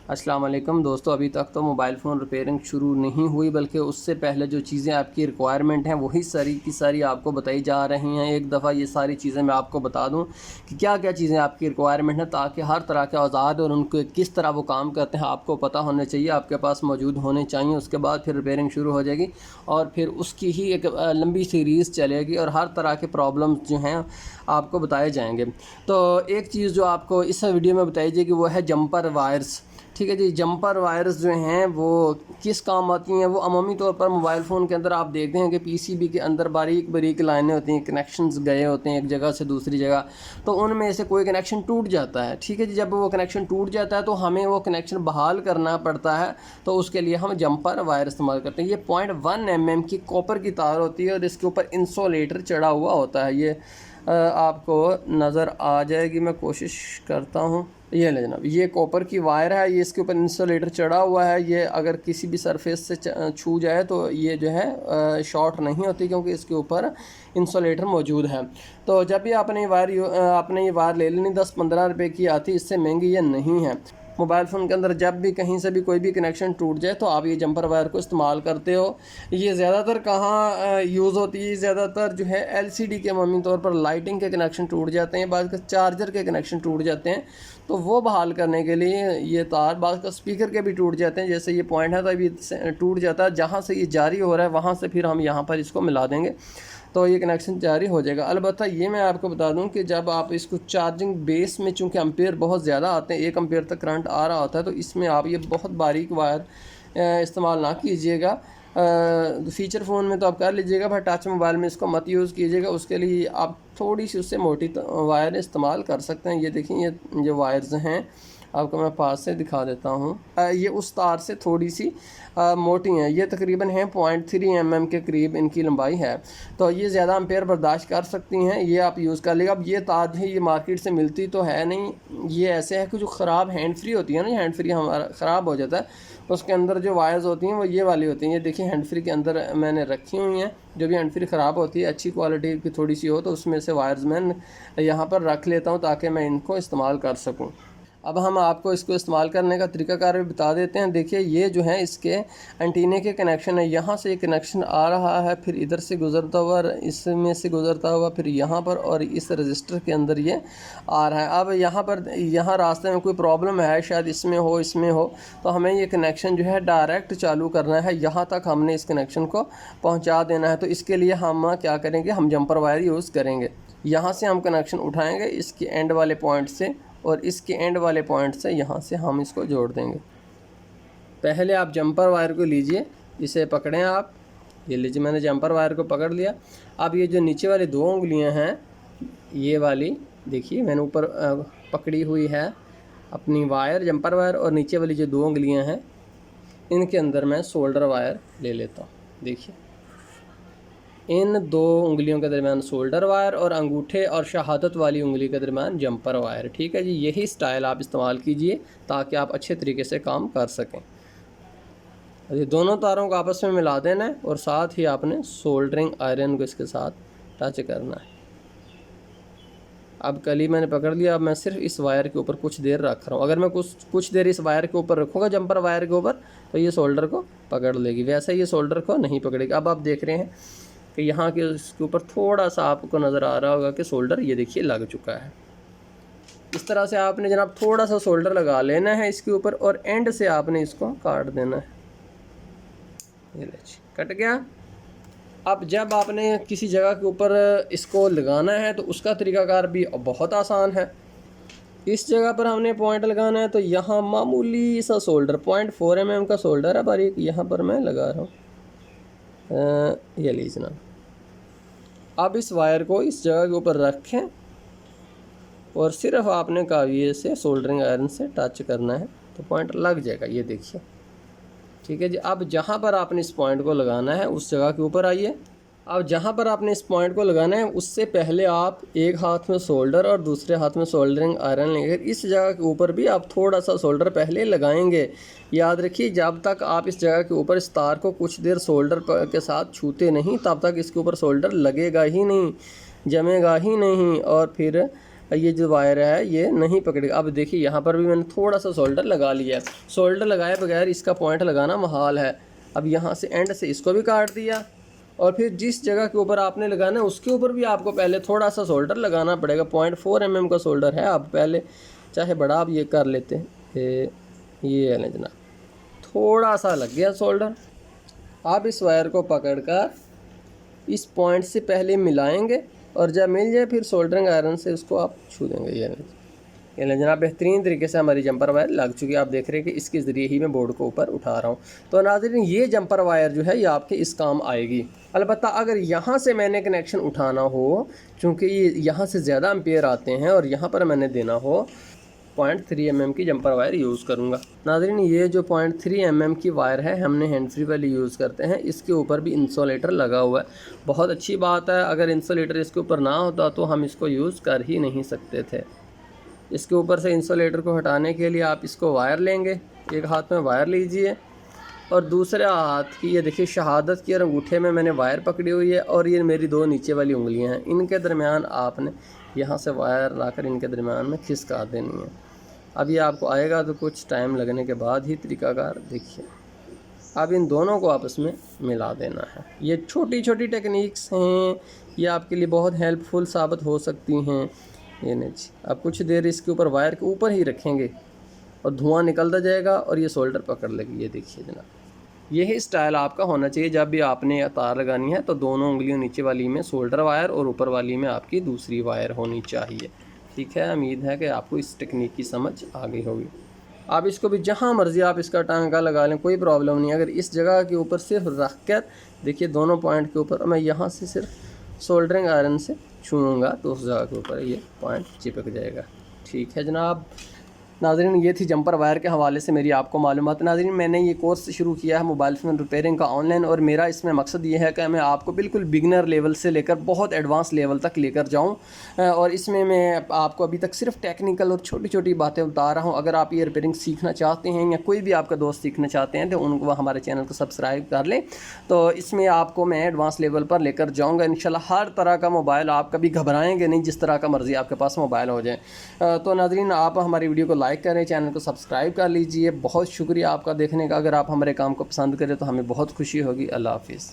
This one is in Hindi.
अस्सलाम वालेकुम दोस्तों, अभी तक तो मोबाइल फ़ोन रिपेयरिंग शुरू नहीं हुई, बल्कि उससे पहले जो चीज़ें आपकी रिक्वायरमेंट हैं वही सारी की सारी आपको बताई जा रही हैं। एक दफ़ा ये सारी चीज़ें मैं आपको बता दूं कि क्या क्या चीज़ें आपकी रिक्वायरमेंट हैं, ताकि हर तरह के औज़ार और उनको किस तरह वो काम करते हैं आपको पता होने चाहिए, आपके पास मौजूद होने चाहिए। उसके बाद फिर रिपेयरिंग शुरू हो जाएगी और फिर उसकी ही एक लंबी सीरीज़ चलेगी और हर तरह के प्रॉब्लम्स जो हैं आपको बताए जाएंगे। तो एक चीज़ जो आपको इस वीडियो में बताई जाएगी वो है जंपर वायर्स। ठीक है जी, जंपर वायर्स जो हैं वो किस काम आती हैं? वो अमूमी तौर पर मोबाइल फ़ोन के अंदर आप देखते हैं कि पीसीबी के अंदर बारीक बारीक लाइनें होती हैं, कनेक्शंस गए होते हैं एक जगह से दूसरी जगह, तो उनमें से कोई कनेक्शन टूट जाता है। ठीक है जी, जब वो कनेक्शन टूट जाता है तो हमें वो कनेक्शन बहाल करना पड़ता है, तो उसके लिए हम जंपर वायर इस्तेमाल करते हैं। ये 0.1 mm की कॉपर की तार होती है और इसके ऊपर इंसुलेटर चढ़ा हुआ होता है। ये आपको नज़र आ जाएगी, मैं कोशिश करता हूँ। ये ले जनाब, ये कॉपर की वायर है, ये इसके ऊपर इंसुलेटर चढ़ा हुआ है। ये अगर किसी भी सरफेस से छू जाए तो ये जो है शॉर्ट नहीं होती, क्योंकि इसके ऊपर इंसुलेटर मौजूद है। तो जब भी आपने ये वायर ले लेनी, 10-15 रुपए की आती, इससे महंगी ये नहीं है। मोबाइल फ़ोन के अंदर जब भी कहीं से भी कोई भी कनेक्शन टूट जाए तो आप ये जंपर वायर को इस्तेमाल करते हो। ये ज़्यादातर कहाँ यूज़ होती है? ज़्यादातर जो है एलसीडी के अमूमी तौर पर लाइटिंग के कनेक्शन टूट जाते हैं, बाद का चार्जर के कनेक्शन टूट जाते हैं, तो वो बहाल करने के लिए ये तार, बाद का स्पीकर के भी टूट जाते हैं। जैसे ये पॉइंट है तो अभी टूट जाता है, जहाँ से ये जारी हो रहा है वहाँ से फिर हम यहाँ पर इसको मिला देंगे तो ये कनेक्शन जारी हो जाएगा। अलबत्ता ये मैं आपको बता दूं कि जब आप इसको चार्जिंग बेस में, चूँकि एम्पेयर बहुत ज़्यादा आते हैं, 1 एम्पेयर तक करंट आ रहा होता है, तो इसमें आप ये बहुत बारीक वायर इस्तेमाल ना कीजिएगा। फ़ीचर फ़ोन में तो आप कर लीजिएगा, पर टच मोबाइल में इसको मत यूज़ कीजिएगा। उसके लिए आप थोड़ी सी उससे मोटी वायर इस्तेमाल कर सकते हैं। ये देखिए, ये जो वायर्स हैं आपको मैं पास से दिखा देता हूँ। ये उस तार से थोड़ी सी मोटी हैं, ये तकरीबन हैं 0.3 mm के करीब इनकी लंबाई है, तो ये ज़्यादा एम्पेयर बर्दाश्त कर सकती हैं। ये आप यूज़ कर लेगा। अब ये तार है, ये मार्केट से मिलती तो है नहीं, ये ऐसे है कि जो ख़राब हैंड फ्री होती है ना, हैंड फ्री हमारा ख़राब हो जाता है, उसके अंदर जो वायर्स होती हैं वो ये वाली होती हैं। ये देखिए, हैंड फ्री के अंदर मैंने रखी हुई हैं। जो भी हैंड फ्री ख़राब होती है, अच्छी क्वालिटी की थोड़ी सी हो, तो उसमें से वायर्स मैं यहाँ पर रख लेता हूँ ताकि मैं इनको इस्तेमाल कर सकूँ। अब हम आपको इसको इस्तेमाल करने का तरीकाकार भी बता देते हैं। देखिए, ये जो है इसके एंटीने के कनेक्शन है। यहाँ से ये कनेक्शन आ रहा है, फिर इधर से गुज़रता हुआ, इसमें से गुज़रता हुआ फिर यहाँ पर, और इस रजिस्टर के अंदर ये आ रहा है। अब यहाँ रास्ते में कोई प्रॉब्लम है, शायद इसमें हो, तो हमें ये कनेक्शन जो है डायरेक्ट चालू करना है। यहाँ तक हमने इस कनेक्शन को पहुँचा देना है। तो इसके लिए हम क्या करेंगे, हम जंपर वायर यूज़ करेंगे। यहाँ से हम कनेक्शन उठाएँगे इसके एंड वाले पॉइंट से, और इसके एंड वाले पॉइंट से यहाँ से हम इसको जोड़ देंगे। पहले आप जंपर वायर को लीजिए, इसे पकड़ें आप। ये लीजिए, मैंने जंपर वायर को पकड़ लिया। अब ये जो नीचे वाली 2 उंगलियां हैं, ये वाली देखिए मैंने ऊपर पकड़ी हुई है अपनी वायर, जंपर वायर, और नीचे वाली जो 2 उंगलियां हैं इनके अंदर मैं सोल्डर वायर ले लेता हूँ। देखिए, इन 2 उंगलियों के दरमियान सोल्डर वायर और अंगूठे और शहादत वाली उंगली के दरमियान जंपर वायर। ठीक है जी, यही स्टाइल आप इस्तेमाल कीजिए ताकि आप अच्छे तरीके से काम कर सकें। ये दोनों तारों को आपस में मिला देना है और साथ ही आपने सोल्डरिंग आयरन को इसके साथ टच करना है। अब कली मैंने पकड़ लिया। अब मैं सिर्फ इस वायर के ऊपर कुछ देर रख रहा हूँ। अगर मैं कुछ देर इस वायर के ऊपर रखूँगा, जंपर वायर के ऊपर, तो ये सोल्डर को पकड़ लेगी, वैसे ये सोल्डर को नहीं पकड़ेगी। अब आप देख रहे हैं कि यहाँ के इसके ऊपर थोड़ा सा आपको नज़र आ रहा होगा कि सोल्डर ये देखिए लग चुका है। इस तरह से आपने जनाब थोड़ा सा सोल्डर लगा लेना है इसके ऊपर, और एंड से आपने इसको काट देना है। ये लीजिए, कट गया। अब जब आपने किसी जगह के ऊपर इसको लगाना है तो उसका तरीकाकार भी बहुत आसान है। इस जगह पर हमने पॉइंट लगाना है, तो यहाँ मामूली सा सोल्डर 0.4 mm का सोल्डर है बारीक, यहाँ पर मैं लगा रहा हूँ। ये लीजिए ना। अब इस वायर को इस जगह के ऊपर रखें और सिर्फ आपने काविये से सोल्डरिंग आयरन से टच करना है तो पॉइंट लग जाएगा। ये देखिए, ठीक है जी। अब जहाँ पर आपने इस पॉइंट को लगाना है उस जगह के ऊपर आइए। अब जहाँ पर आपने इस पॉइंट को लगाना है उससे पहले आप एक हाथ में सोल्डर और दूसरे हाथ में सोल्डरिंग आयरन लेंगे। इस जगह के ऊपर भी आप थोड़ा सा सोल्डर पहले लगाएंगे। याद रखिए, जब तक आप इस जगह के ऊपर इस तार को कुछ देर सोल्डर के साथ छूते नहीं, तब तक इसके ऊपर सोल्डर लगेगा ही नहीं, जमेगा ही नहीं, और फिर ये जो वायर है ये नहीं पकड़ेगा। अब देखिए यहाँ पर भी मैंने थोड़ा सा सोल्डर लगा लिया है। सोल्डर लगाए बगैर इसका पॉइंट लगाना महाल है। अब यहाँ से एंड से इसको भी काट दिया और फिर जिस जगह के ऊपर आपने लगाना है उसके ऊपर भी आपको पहले थोड़ा सा सोल्डर लगाना पड़ेगा। 0.4 mm का सोल्डर है। आप पहले चाहे बड़ा आप ये कर लेते हैं, ये है ना जनाब, थोड़ा सा लग गया सोल्डर। आप इस वायर को पकड़कर इस पॉइंट से पहले मिलाएंगे और जब मिल जाए फिर सोल्डरिंग आयरन से उसको आप छू देंगे। ये ना जनाब बेहतरीन तरीके से हमारी जंपर वायर लग चुकी है। आप देख रहे हैं कि इसके ज़रिए ही मैं बोर्ड को ऊपर उठा रहा हूँ। तो नाज़रीन ये जंपर वायर जो है ये आपके इस काम आएगी। अलबत्ता अगर यहाँ से मैंने कनेक्शन उठाना हो, चूँकि ये यहाँ से ज़्यादा एम्पेयर आते हैं और यहाँ पर मैंने देना हो 0.3 mm की जंपर वायर यूज़ करूँगा। नाज़रीन ये जो 0.3 mm की वायर है हमने हैंड फ्री वाली यूज़ करते हैं। इसके ऊपर भी इंसुलेटर लगा हुआ है। बहुत अच्छी बात है, अगर इंसुलेटर इसके ऊपर ना होता तो हम इसको यूज़ कर ही नहीं सकते थे। इसके ऊपर से इंसुलेटर को हटाने के लिए आप इसको वायर लेंगे, एक हाथ में वायर लीजिए और दूसरे हाथ की ये देखिए शहादत की और अंगूठे में मैंने वायर पकड़ी हुई है और ये मेरी दो नीचे वाली उंगलियां हैं, इनके दरमियान आपने यहाँ से वायर लाकर इनके दरमियान में खिसका देनी है। अब ये आपको आएगा तो कुछ टाइम लगने के बाद ही तरीकाकार देखिए। अब इन दोनों को आपस में मिला देना है। ये छोटी छोटी टेक्निक्स हैं, ये आपके लिए बहुत हेल्पफुल साबित हो सकती हैं। ये नहीं जी, अब कुछ देर इसके ऊपर वायर के ऊपर ही रखेंगे और धुआं निकलता जाएगा और ये सोल्डर पकड़ लेगी। ये देखिए जनाब, यही स्टाइल आपका होना चाहिए। जब भी आपने तार लगानी है तो दोनों उंगलियों नीचे वाली में सोल्डर वायर और ऊपर वाली में आपकी दूसरी वायर होनी चाहिए। ठीक है, उम्मीद है कि आपको इस टेक्निक की समझ आ गई होगी। आप इसको भी जहाँ मर्ज़ी आप इसका टांका लगा लें, कोई प्रॉब्लम नहीं। अगर इस जगह के ऊपर सिर्फ रख कर देखिए दोनों पॉइंट के ऊपर मैं यहाँ से सिर्फ सोल्डरिंग आयरन से छूऊंगा तो उस जगह के ऊपर ये पॉइंट चिपक जाएगा। ठीक है जनाब। नाज़रीन ये थी जंपर वायर के हवाले से मेरी आपको मालूमात। नाज़रीन मैंने ये कोर्स शुरू किया है मोबाइल फ़ोन रिपेयरिंग का ऑनलाइन, और मेरा इसमें मकसद ये है कि मैं आपको बिल्कुल बिगनर लेवल से लेकर बहुत एडवांस लेवल तक लेकर जाऊँ। और इसमें मैं आपको अभी तक सिर्फ टेक्निकल और छोटी छोटी बातें बता रहा हूँ। अगर आप ये रिपेयरिंग सीखना चाहते हैं या कोई भी आपका दोस्त सीखना चाहते हैं तो उनको हमारे चैनल को सब्सक्राइब कर लें। तो इसमें आपको मैं एडवांस लेवल पर लेकर जाऊँगा इंशाल्लाह। हर तरह का मोबाइल, आप कभी घबराएंगे नहीं, जिस तरह का मर्ज़ी आपके पास मोबाइल हो जाए। तो नाज़रीन आप हमारी वीडियो को लाइक करें, चैनल को सब्सक्राइब कर लीजिए। बहुत शुक्रिया आपका देखने का। अगर आप हमारे काम को पसंद करें तो हमें बहुत खुशी होगी। अल्लाह हाफिज़।